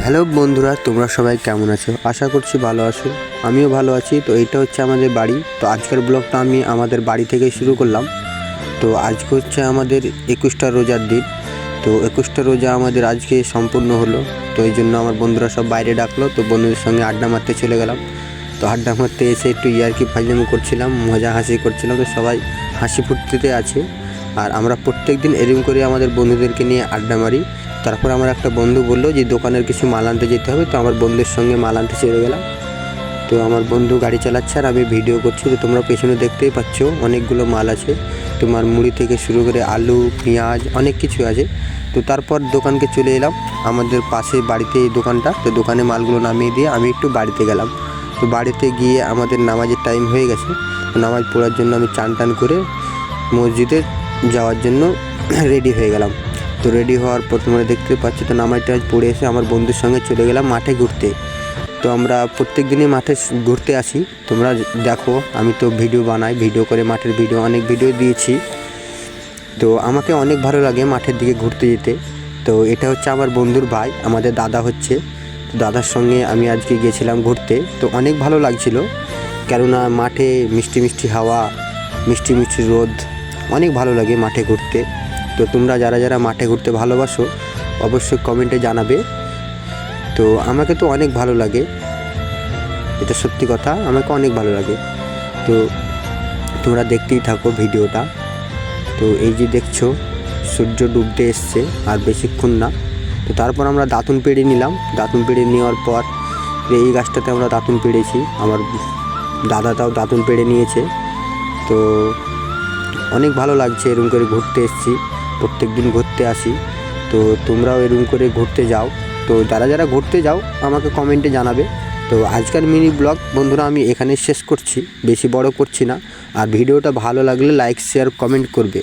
Hello বন্ধুরা, তোমরা সবাই কেমন আছো? আশা করছি ভালো আছো। আমিও ভালো আছি। তো এইটা হচ্ছে আমাদের বাড়ি। তো আজকের ব্লগটা আমি আমাদের বাড়ি থেকে শুরু করলাম। তো আজকে হচ্ছে আমাদের 21টা রোজার দিন। তো 21টা রোজা আমাদের আজকে সম্পূর্ণ হলো। তো এই জন্য আমার বন্ধুরা সব বাইরে ডাকলো, তো বন্ধুদের সঙ্গে আড্ডা মারতে চলে গেলাম। তো আড্ডা মারতে এসে একটু ইয়ার্কি ফাজলামি করছিলাম, মজা হাসি করছিলাম। তো সবাই হাসি ফুর্তিতে আছে। আর আমরা প্রত্যেক দিন এরকম করে আমাদের বন্ধুদেরকে নিয়ে আড্ডা মারি। তারপর আমার একটা বন্ধু বললো যে দোকানের কিছু মাল আনতে যেতে হবে। তো আমার বন্ধুর সঙ্গে মাল আনতে চলে গেলাম। তো আমার বন্ধু গাড়ি চালাচ্ছে আর আমি ভিডিও করছি। তো তোমরা পেছনে দেখতেই পাচ্ছ অনেকগুলো মাল আছে। তোমার মুড়ি থেকে শুরু করে আলু, পেঁয়াজ, অনেক কিছু আছে। তো তারপর দোকানকে চলে এলাম, আমাদের পাশে বাড়িতে এই দোকানটা। তো দোকানে মালগুলো নামিয়ে দিয়ে আমি একটু বাড়িতে গেলাম। তো বাড়িতে গিয়ে আমাদের নামাজের টাইম হয়ে গেছে। নামাজ পড়ার জন্য আমি চান টান করে মসজিদে যাওয়ার জন্য রেডি হয়ে গেলাম। তো রেডি হওয়ার পর তোমরা দেখতে পাচ্ছ, তো নামাজটা পড়ে এসে আমার বন্ধুর সঙ্গে চলে গেলাম মাঠে ঘুরতে। তো আমরা প্রত্যেক দিনই মাঠে ঘুরতে আসি। তোমরা দেখো, আমি তো ভিডিও বানাই, ভিডিও করে মাঠের ভিডিও অনেক ভিডিও দিয়েছি। তো আমাকে অনেক ভালো লাগে মাঠের দিকে ঘুরতে যেতে। তো এটা হচ্ছে আমার বন্ধুর ভাই, আমাদের দাদা হচ্ছে। তো দাদার সঙ্গে আমি আজকে গিয়েছিলাম ঘুরতে। তো অনেক ভালো লাগছিল, কেননা মাঠে মিষ্টি মিষ্টি হাওয়া, মিষ্টি মিষ্টি রোদ, অনেক ভালো লাগে মাঠে ঘুরতে। তো তোমরা যারা যারা মাঠে ঘুরতে ভালোবাসো অবশ্যই কমেন্টে জানাবে। তো আমাকে তো অনেক ভালো লাগে, এটা সত্যি কথা, আমাকে অনেক ভালো লাগে। তো তোমরা দেখতেই থাকো ভিডিওটা। তো এই যে দেখছো সূর্য ডুবতে এসছে, আর বেশিক্ষণ না। তো তারপর আমরা দাতুন পেড়ে নিলাম। দাতুন পেড়ে নেওয়ার পর এই গাছটাতে আমরা দাতুন পেড়েছি, আমার দাদাটাও দাতুন পেড়ে নিয়েছে। তো অনেক ভালো লাগছে, এরকম করে ঘুরতে এসেছি, প্রত্যেক দিন ঘুরতে আসি। তো তোমরাও এরকম করে ঘুরতে যাও। তো যারা যারা ঘুরতে যাও আমাকে কমেন্টে জানাবে। তো আজকের মিনি ব্লগ বন্ধুরা আমি এখানে শেষ করছি, বেশি বড় করছি না। আর ভিডিওটা ভালো লাগলে লাইক, শেয়ার, কমেন্ট করবে।